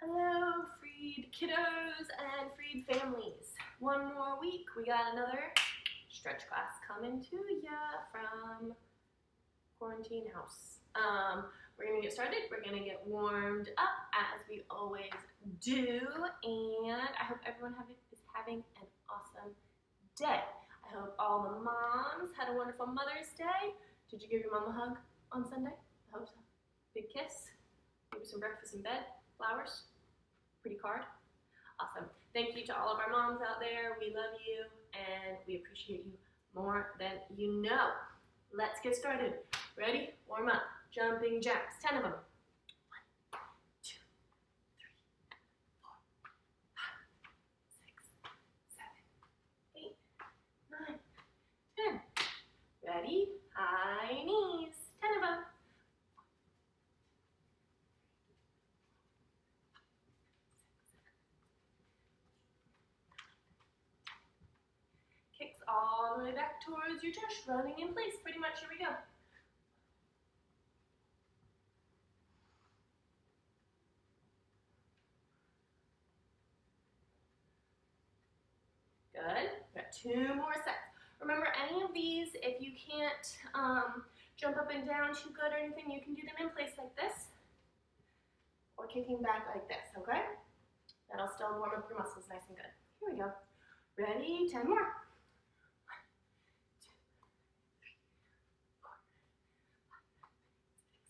Hello, freed kiddos and freed families. One more week, we got another stretch class coming to ya from quarantine house. We're gonna get started. We're gonna get warmed up as we always do, and I hope everyone is having an awesome day. I hope all the moms had a wonderful Mother's Day. Did you give your mom a hug on Sunday? I hope so. Big kiss. Maybe some breakfast in bed. Flowers. Pretty card. Awesome. Thank you to all of our moms out there. We love you and we appreciate you more than you know. Let's get started. Ready? Warm up. Jumping jacks. 10 of them. 1, 2, 3, 4, 5, 6, 7, 8, 9, 10. Ready? High knees. 10 of them. Kicks all the way back towards your chest, running in place. Pretty much, here we go. Good. We've got 2 more sets. Remember, any of these, if you can't jump up and down too good or anything, you can do them in place like this or kicking back like this, okay? That'll still warm up your muscles nice and good. Here we go. Ready? 10 more. 1, 2, 3, 4, 5,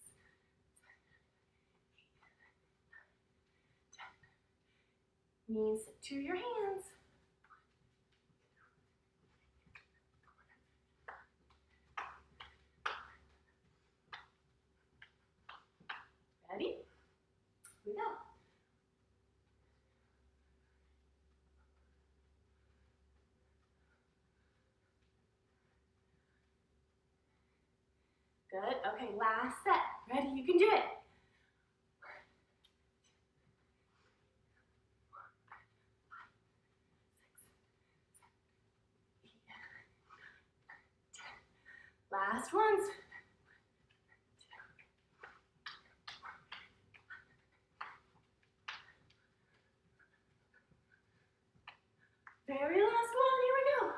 6, 7, 8, 9, 10. Knees to your hands. Ready? Here we go. Good. Okay, last set. Ready? You can do it. 1, 2, 3, 4, 5, 6, 7, 8, 9, 10. Last ones. Very last one. Here we go.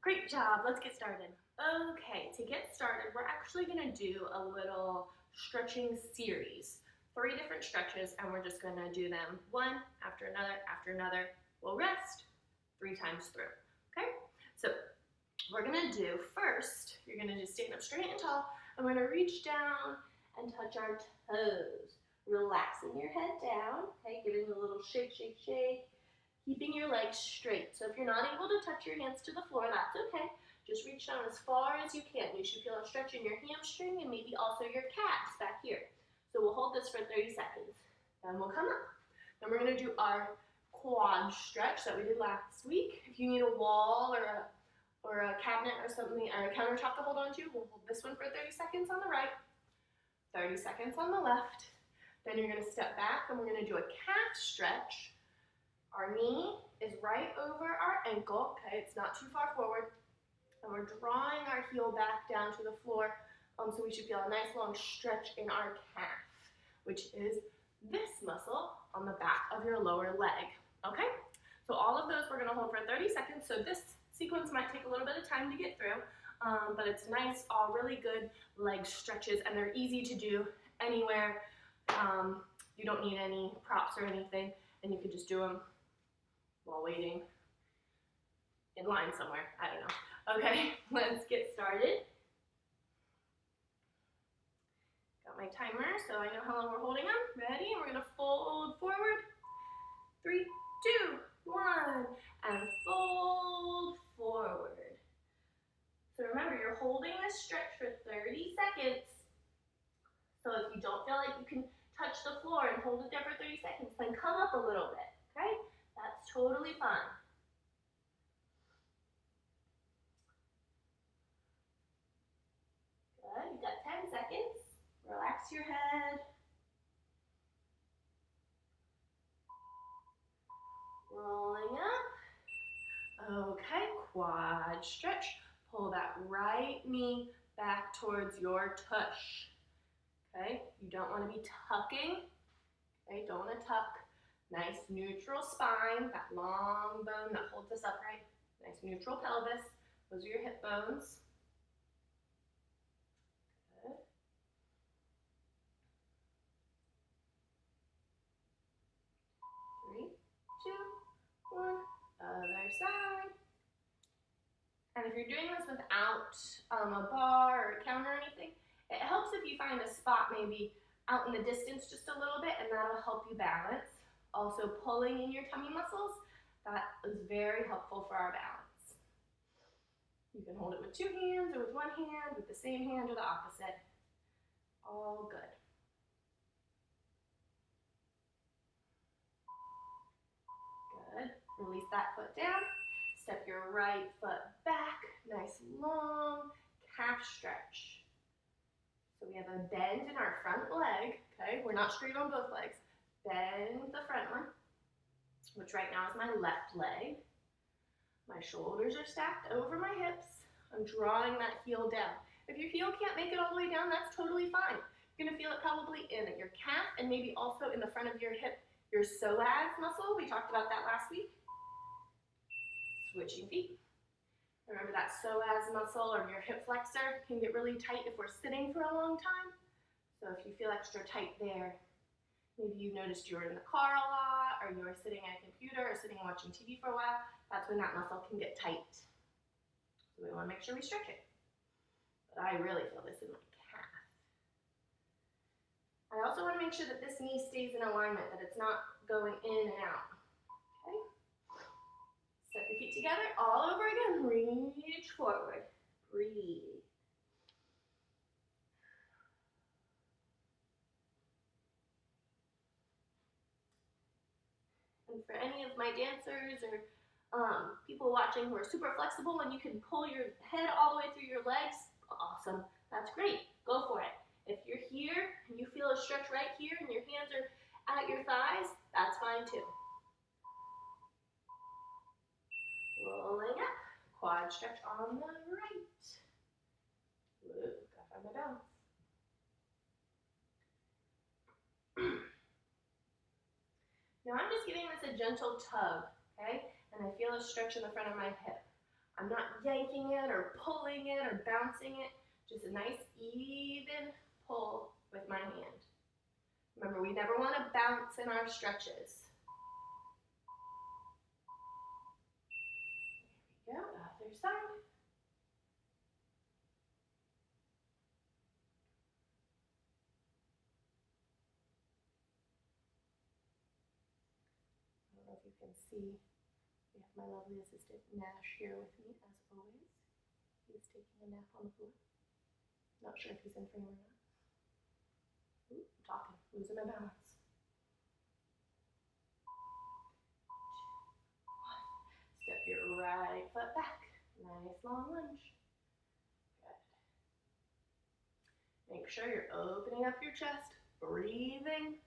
Great job. Let's get started. Okay, to get started, we're actually going to do a little stretching series. 3 different stretches, and we're just going to do them one after another after another. We'll rest 3 times through. Okay? So we're going to do first, you're going to just stand up straight and tall. I'm going to reach down and touch our toes. Relaxing your head down, okay? Giving a little shake, shake, shake. Keeping your legs straight. So if you're not able to touch your hands to the floor, that's okay. Just reach down as far as you can. You should feel a stretch in your hamstring and maybe also your calves back here. So we'll hold this for 30 seconds. Then we'll come up. Then we're going to do our quad stretch that we did last week. If you need a wall or a cabinet or something, or a countertop to hold on to, we'll hold this one for 30 seconds on the right, 30 seconds on the left. Then you're going to step back and we're going to do a calf stretch. Our knee is right over our ankle, okay? It's not too far forward. And we're drawing our heel back down to the floor, so we should feel a nice long stretch in our calf, which is this muscle on the back of your lower leg, okay? So all of those we're gonna hold for 30 seconds. So this sequence might take a little bit of time to get through, but it's nice, all really good leg stretches, and they're easy to do anywhere. You don't need any props or anything, and you can just do them while waiting in line somewhere. I don't know. Okay, let's get started. Got my timer so I know how long we're holding them. Ready? We're going to fold forward. 3, 2, 1, and fold forward. So remember, you're holding this stretch for 30 seconds. So if you don't feel like you can touch the floor and hold it there for 30 seconds, then come up a little bit, okay? That's totally fine. Good, you've got 10 seconds. Relax your head. Rolling up. Okay, quad stretch. Pull that right knee back towards your tush. Okay, you don't want to be tucking. Okay, don't want to tuck. Nice neutral spine, that long bone that holds us upright. Nice neutral pelvis. Those are your hip bones. Good. 3, 2, 1. Other side. And if you're doing this without a bar or a counter or anything, it helps if you find a spot maybe out in the distance just a little bit, and that'll help you balance. Also, pulling in your tummy muscles, that is very helpful for our balance. You can hold it with 2 hands or with 1 hand, with the same hand or the opposite. All good. Good. Release that foot down. Step your right foot back. Nice long calf stretch. So we have a bend in our front leg, okay? We're not straight on both legs. Bend the front one, which right now is my left leg. My shoulders are stacked over my hips. I'm drawing that heel down. If your heel can't make it all the way down, that's totally fine. You're gonna feel it probably in your calf and maybe also in the front of your hip, your psoas muscle. We talked about that last week. Switching feet. Remember that psoas muscle or your hip flexor can get really tight if we're sitting for a long time. So if you feel extra tight there, maybe you noticed you were in the car a lot, or you were sitting at a computer or sitting and watching TV for a while, that's when that muscle can get tight. So we want to make sure we stretch it. But I really feel this in my calf. I also want to make sure that this knee stays in alignment, that it's not going in and out. Okay? Step your feet together, all over again. Reach forward. Breathe. And for any of my dancers or people watching who are super flexible and you can pull your head all the way through your legs, awesome. That's great. Go for it. If you're here and you feel a stretch right here and your hands are at your thighs, that's fine too. Rolling up. Quad stretch on the right. Whoa, gotta find my balance. Now I'm just giving this a gentle tug, okay? And I feel a stretch in the front of my hip. I'm not yanking it or pulling it or bouncing it. Just a nice even pull with my hand. Remember, we never want to bounce in our stretches. There we go, other side. I don't know if you can see, we have my lovely assistant Nash here with me as always. He's taking a nap on the floor. Not sure if he's in frame or not. Ooh, I'm talking, losing my balance. 2, 1. Step your right foot back. Nice long lunge. Good. Make sure you're opening up your chest, breathing.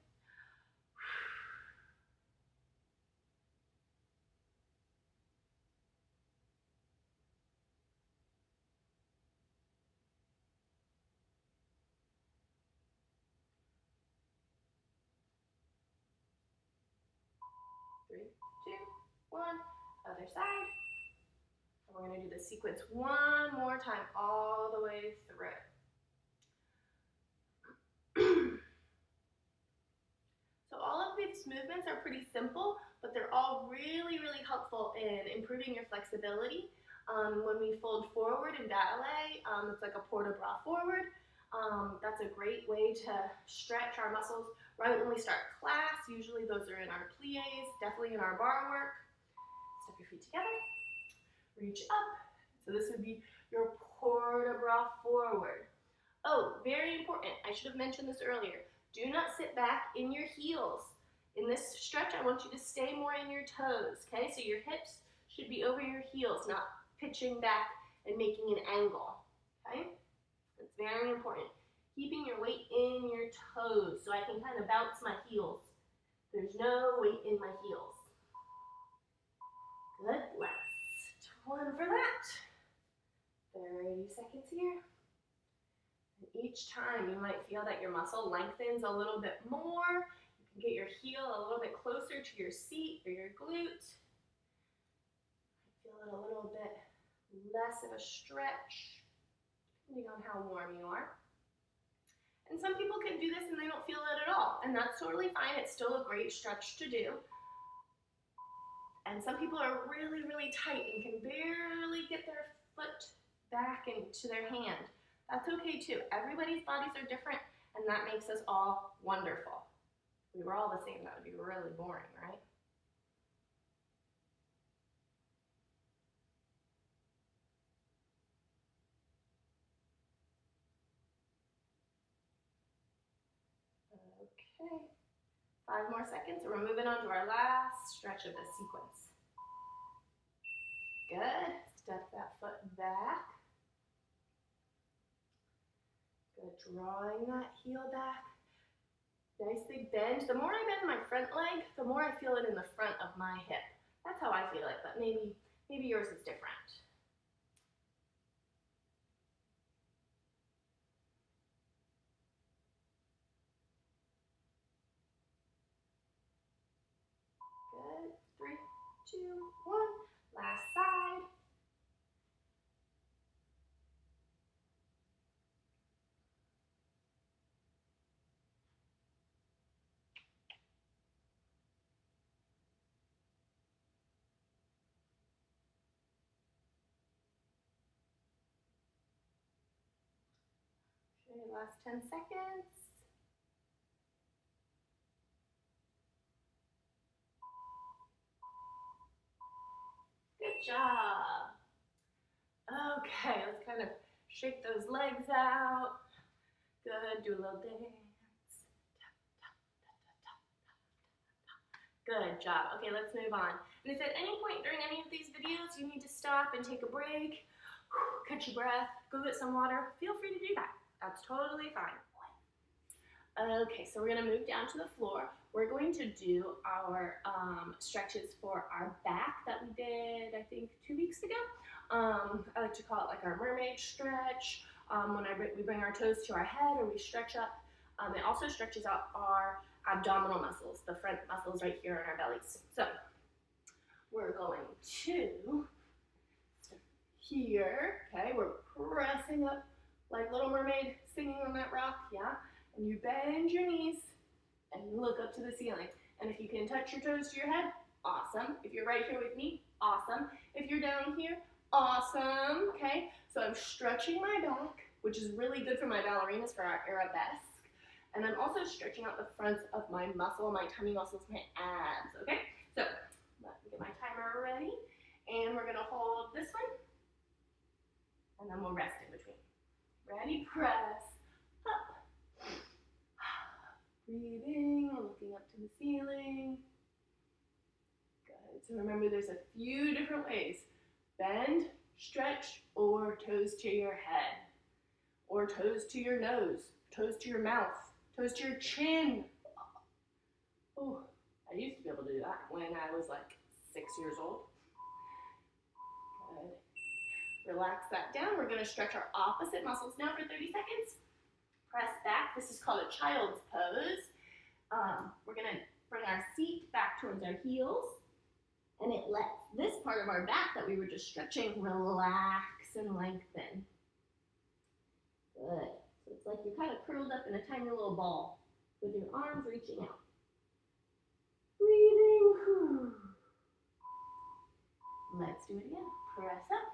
3, 2, 1. Other side. And we're going to do the sequence one more time, all the way through. So all of these movements are pretty simple, but they're all really, really helpful in improving your flexibility. When we fold forward in ballet, it's like a port de bras forward. That's a great way to stretch our muscles right when we start class. Usually those are in our plies, definitely in our bar work. Step your feet together, reach up. So this would be your port de bras forward. Oh, very important, I should have mentioned this earlier. Do not sit back in your heels. In this stretch, I want you to stay more in your toes, okay? So your hips should be over your heels, not pitching back and making an angle, okay? It's very important. Keeping your weight in your toes so I can kind of bounce my heels. There's no weight in my heels. Good, last one for that. seconds here. And each time you might feel that your muscle lengthens a little bit more. You can get your heel a little bit closer to your seat or your glute. Feel it a little bit less of a stretch, depending on how warm you are. And some people can do this and they don't feel it at all, and that's totally fine. It's still a great stretch to do. And some people are really, really tight and can barely get their foot back into their hand. That's okay too. Everybody's bodies are different, and that makes us all wonderful. If we were all the same, that would be really boring, right? Okay, 5 more seconds, and we're moving on to our last stretch of this sequence. Good, step that foot back. Good, drawing that heel back. Nice big bend. The more I bend my front leg, the more I feel it in the front of my hip. That's how I feel it, but maybe yours is different. Good. 3, 2, 1. Last side. Okay, last 10 seconds. Good job. Okay, let's kind of shake those legs out. Good, do a little dance. Good job. Okay, let's move on. And if at any point during any of these videos you need to stop and take a break, catch your breath, go get some water, feel free to do that. That's totally fine. Okay, so we're going to move down to the floor. We're going to do our stretches for our back that we did, I think, 2 weeks ago. I like to call it like our mermaid stretch. When we bring our toes to our head or we stretch up. It also stretches out our abdominal muscles, the front muscles right here in our bellies. So we're going to here, okay, we're pressing up like Little Mermaid singing on that rock, yeah? And you bend your knees and you look up to the ceiling. And if you can touch your toes to your head, awesome. If you're right here with me, awesome. If you're down here, awesome, okay? So I'm stretching my back, which is really good for my ballerinas for our arabesque. And I'm also stretching out the fronts of my muscle, my tummy muscles, my abs, okay? So let me get my timer ready. And we're gonna hold this one. And then we'll rest in between. Ready, press, up. Breathing, looking up to the ceiling. Good, so remember there's a few different ways. Bend, stretch, or toes to your head. Or toes to your nose, toes to your mouth, toes to your chin. Oh, I used to be able to do that when I was like 6 years old. Good. Relax that down. We're going to stretch our opposite muscles now for 30 seconds. Press back. This is called a child's pose. We're going to bring our feet back towards our heels. And it lets this part of our back that we were just stretching relax and lengthen. Good. So it's like you're kind of curled up in a tiny little ball with your arms reaching out. Breathing. Let's do it again. Press up.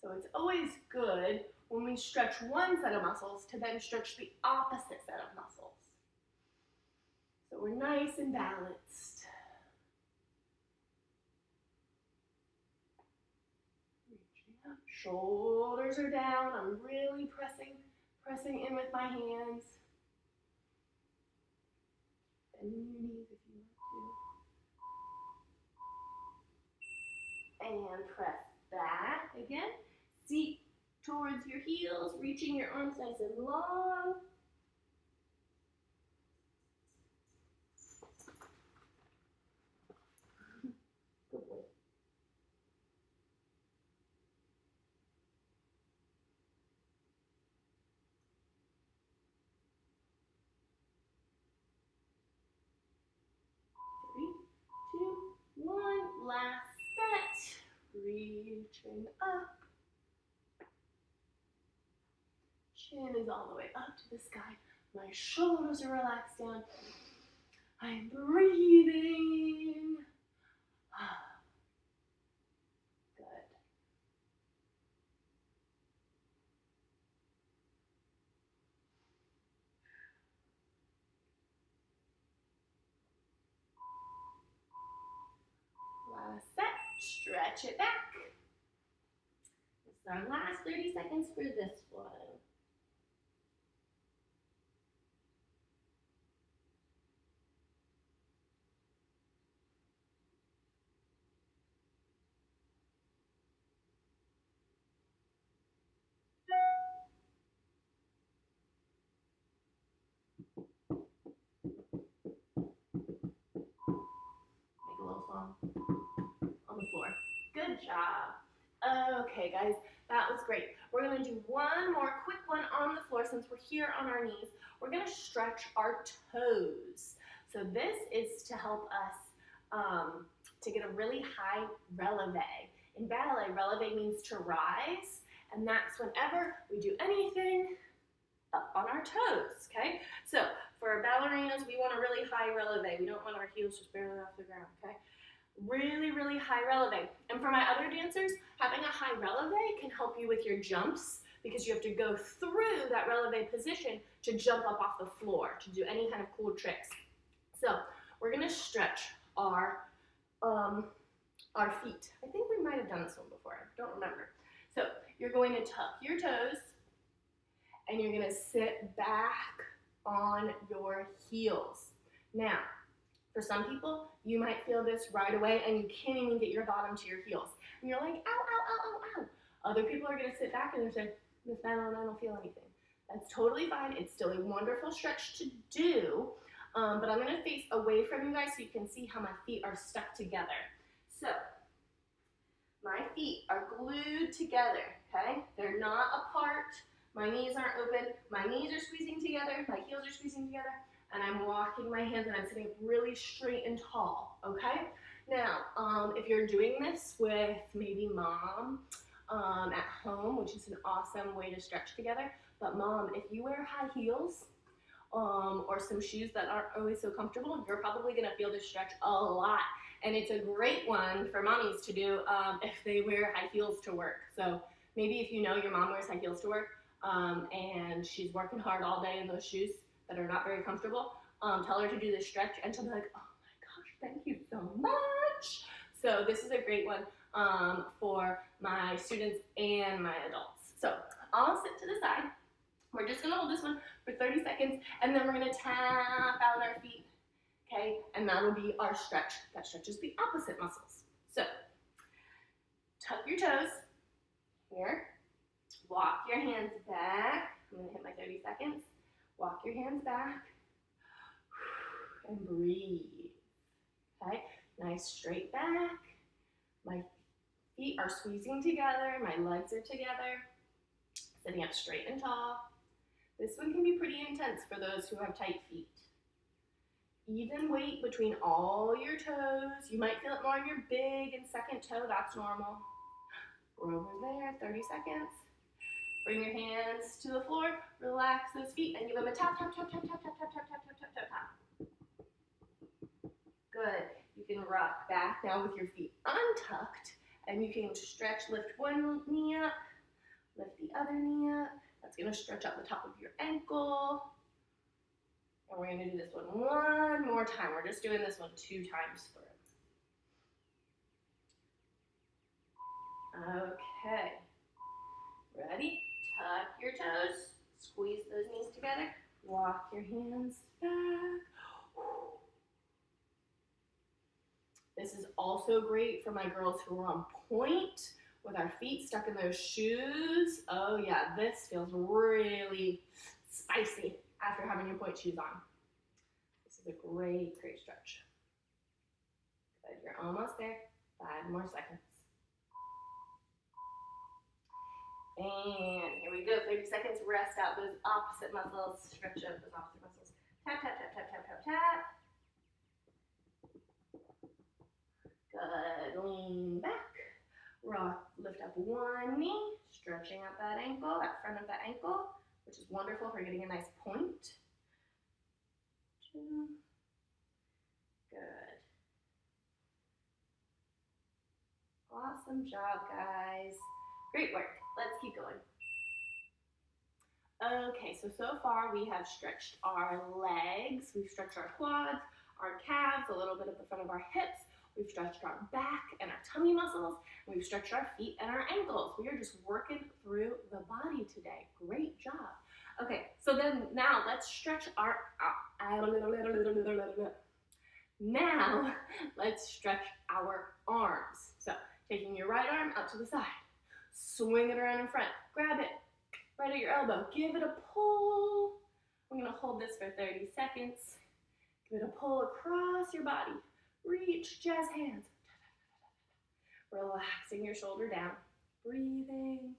So it's always good when we stretch one set of muscles to then stretch the opposite set of muscles. So we're nice and balanced. Reaching up, shoulders are down. I'm really pressing in with my hands. Bending your knees if you want to. And press back again. Seat towards your heels, reaching your arms nice and long. Good boy. chin up. Chin is all the way up to the sky. My shoulders are relaxed down. I'm breathing. Good. Last set. Stretch it back. This is our last 30 seconds for this one. Make a little song on the floor. Good job. Okay, guys, that was great. We're going to do one more quick one on the floor since we're here on our knees. We're going to stretch our toes. So this is to help us to get a really high releve. In ballet, releve means to rise, and that's whenever we do anything up on our toes, okay? So for ballerinas, we want a really high releve. We don't want our heels just barely off the ground, okay? Really, really high releve. And for my other dancers, having a high releve can help you with your jumps because you have to go through that releve position to jump up off the floor to do any kind of cool tricks. So we're gonna stretch our feet. I think we might have done this one before, I don't remember. So you're going to tuck your toes and you're gonna sit back on your heels. Now, for some people, you might feel this right away and you can't even get your bottom to your heels. And you're like, ow, ow, ow, ow, ow. Other people are gonna sit back and they're saying, Miss Madeline, I don't feel anything. That's totally fine. It's still a wonderful stretch to do, but I'm gonna face away from you guys so you can see how my feet are stuck together. So, my feet are glued together, okay? They're not apart. My knees aren't open. My knees are squeezing together. My heels are squeezing together. And I'm walking my hands and I'm sitting up really straight and tall, okay? Now, if you're doing this with maybe mom at home, which is an awesome way to stretch together, but mom, if you wear high heels or some shoes that aren't always so comfortable, you're probably gonna feel this stretch a lot. And it's a great one for mommies to do if they wear high heels to work. So maybe if you know your mom wears high heels to work and she's working hard all day in those shoes that are not very comfortable, tell her to do this stretch and she'll be like, oh my gosh, thank you so much. So this is a great one for my students and my adults. So I'll sit to the side. We're just gonna hold this one for 30 seconds and then we're gonna tap out our feet. Okay, and that'll be our stretch. That stretches the opposite muscles. So, tuck your toes here. Walk your hands back. I'm gonna hit my 30 seconds. Walk your hands back and breathe. Okay, nice straight back. My feet are squeezing together. My legs are together. Sitting up straight and tall. This one can be pretty intense for those who have tight feet. Even weight between all your toes. You might feel it more on your big and second toe. That's normal. We're over there, 30 seconds. Bring your hands to the floor. Relax those feet and give them a tap, tap, tap, tap, tap, tap, tap, tap, tap, tap, tap, tap. Good. You can rock back now with your feet untucked. And you can stretch, lift one knee up, lift the other knee up. That's going to stretch out the top of your ankle. And we're going to do this one more time. We're just doing this one 2 times through. Okay. Ready? Tuck your toes. Squeeze those knees together. Walk your hands back. This is also great for my girls who are on point with our feet stuck in those shoes. Oh yeah, this feels really spicy after having your point shoes on. This is a great, great stretch. Good, you're almost there. 5 more seconds. And here we go, 30 seconds, rest out those opposite muscles, stretch out those opposite muscles. Tap, tap, tap, tap, tap, tap, tap. Good, lean back, rock, lift lift up one knee, stretching out that ankle, that front of that ankle, which is wonderful for getting a nice point. 2. Good. Awesome job, guys. Great work. Let's keep going. Okay, so far we have stretched our legs, we've stretched our quads, our calves, a little bit of the front of our hips, we've stretched our back and our tummy muscles, and we've stretched our feet and our ankles. We are just working through the body today. Great job. Okay, so then now let's stretch our, now let's stretch our arms. So taking your right arm out to the side, swing it around in front, grab it right at your elbow, give it a pull. We're gonna hold this for 30 seconds. Give it a pull across your body. Reach, jazz hands. Relaxing your shoulder down, breathing.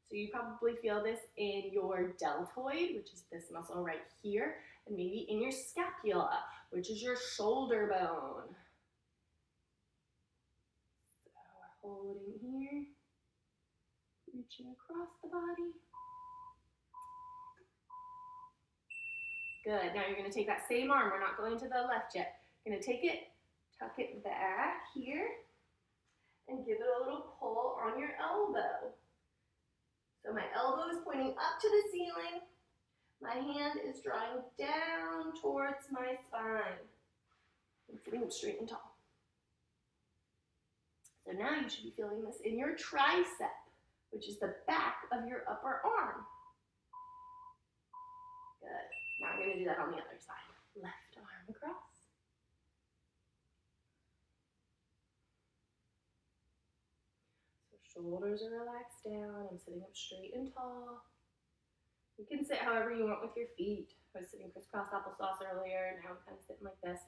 So you probably feel this in your deltoid, which is this muscle right here, and maybe in your scapula, which is your shoulder bone. So we're holding here, reaching across the body. Good, now you're gonna take that same arm, we're not going to the left yet. You're gonna take it, tuck it back here, and give it a little pull on your elbow. So my elbow is pointing up to the ceiling. My hand is drawing down towards my spine. I'm sitting up straight and tall. So now you should be feeling this in your tricep, which is the back of your upper arm. Good. Now I'm going to do that on the other side. Left arm across. So shoulders are relaxed down. I'm sitting up straight and tall. You can sit however you want with your feet. I was sitting crisscross applesauce earlier. Now I'm kind of sitting like this.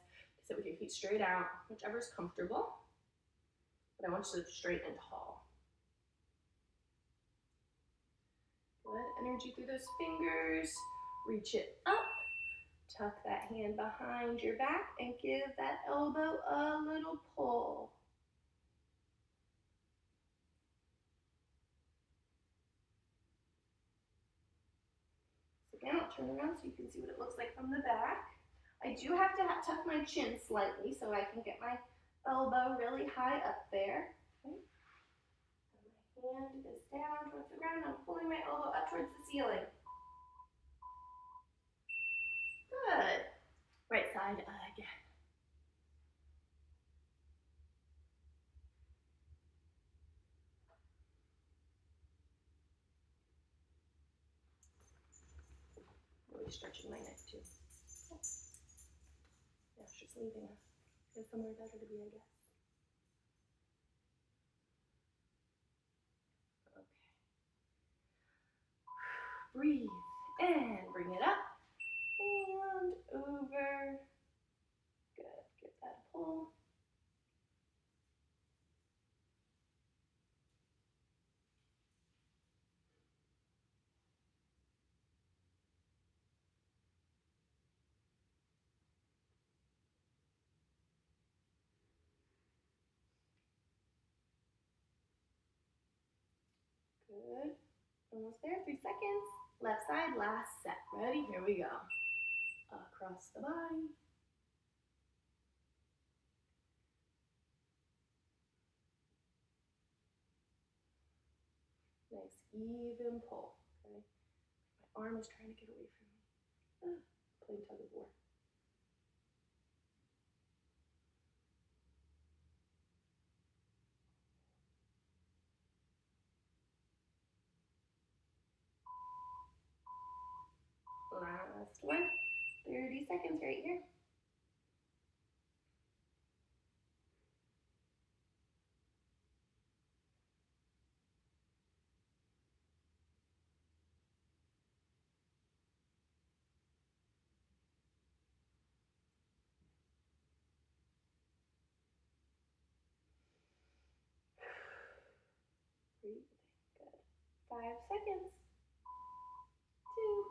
Sit with your feet straight out, whichever's comfortable. But I want you to sit straight and tall. Good. Energy through those fingers. Reach it up. Tuck that hand behind your back and give that elbow a little pull. Again, I'll turn around so you can see what it looks like from the back. I do have to tuck my chin slightly so I can get my elbow really high up there. Okay. My hand is down towards the ground. I'm pulling my elbow up towards the ceiling. Good. Right side again. Stretching my neck too. Yeah, it's just leaving us. There's somewhere better to be, I guess. Okay. Breathe and bring it up and over. Good. Get that pull. Good. Almost there. 3 seconds. Left side, last set. Ready? Here we go. Across the body. Nice even pull. Okay. My arm is trying to get away from me. Playing tug of war. Last one. 30 seconds right here. Breathe. Good. 5 seconds. 2,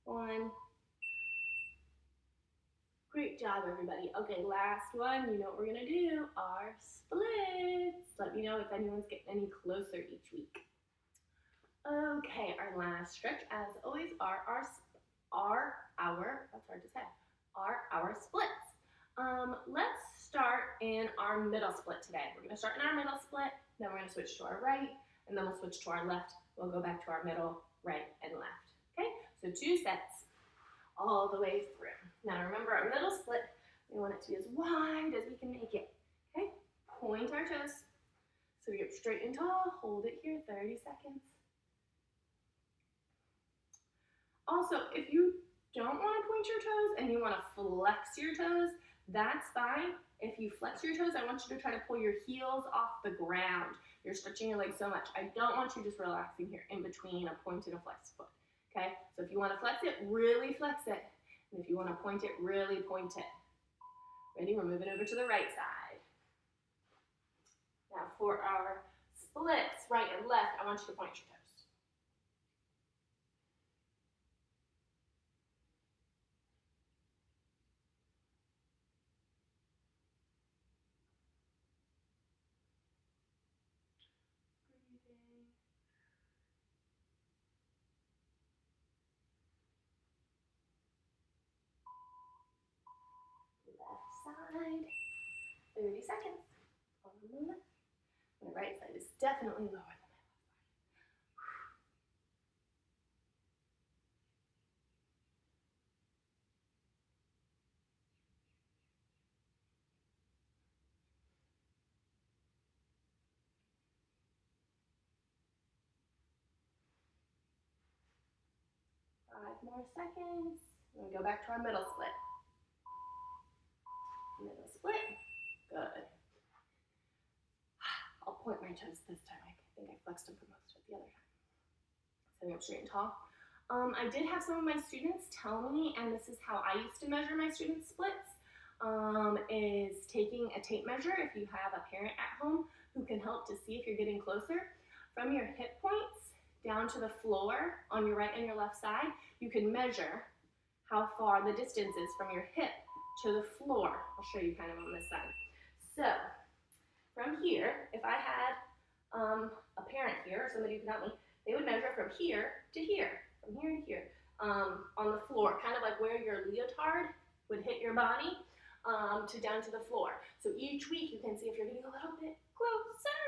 1. Great job, everybody. Okay, last one. You know what we're gonna do? Our splits. Let Let me know if anyone's getting any closer each week. Okay, our last stretch, as always, are that's hard to say, our splits. Let's start in our middle split today. We're going to start in our middle split, then we're going to switch to our right, and then we'll switch to our left. We'll go back to our middle, right, and left. Okay, so 2 sets all the way through. Now remember, our middle split, we want it to be as wide as we can make it. Okay, point our toes. So we get straight and tall, hold it here, 30 seconds. Also, if you don't want to point your toes and you want to flex your toes, that's fine. If you flex your toes, I want you to try to pull your heels off the ground. You're stretching your legs so much. I don't want you just relaxing here in between a point and a flexed foot. Okay, so if you want to flex it, really flex it. And if you want to point it, really point it. Ready? We're moving over to the right side. Now for our splits, right and left, I want you to point your toes. Breathing. Left side, 30 seconds. On the left. My right side is definitely lower than my left side. Five more seconds. We're gonna go back to our middle split. Middle split. Good. I'll point my toes this time. I think I flexed them for most of it the other time. Sitting up straight and tall. I did have some of my students tell me, and this is how I used to measure my students' splits, is taking a tape measure if you have a parent at home who can help to see if you're getting closer. From your hip points down to the floor on your right and your left side, you can measure how far the distance is from your hip to the floor. I'll show you kind of on this side. So from here, if I had a parent here, or somebody who could help me, they would measure from here to here, from here to here, on the floor, kind of like where your leotard would hit your body, to down to the floor. So each week you can see if you're getting a little bit closer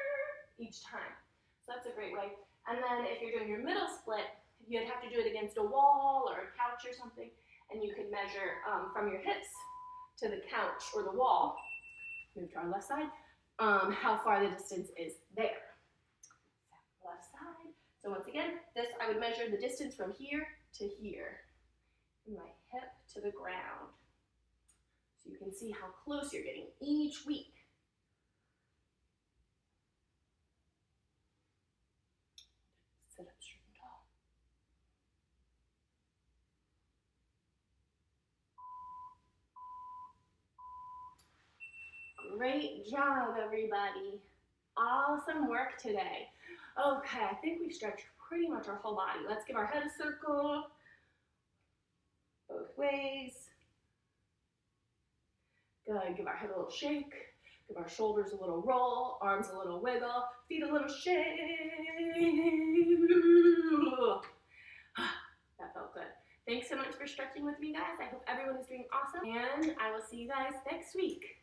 each time. So that's a great way. And then if you're doing your middle split, you'd have to do it against a wall or a couch or something, and you could measure from your hips to the couch or the wall, move to our left side, how far the distance is there. Left side. So once again, this I would measure the distance from here to here, and my hip to the ground. So you can see how close you're getting each week. Sit up straight and tall. Great job, everybody. Awesome work today. Okay, I think we've stretched pretty much our whole body. Let's give our head a circle, both ways. Good, give our head a little shake, give our shoulders a little roll, arms a little wiggle, feet a little shake. That felt good. Thanks so much for stretching with me, guys. I hope everyone is doing awesome, and I will see you guys next week.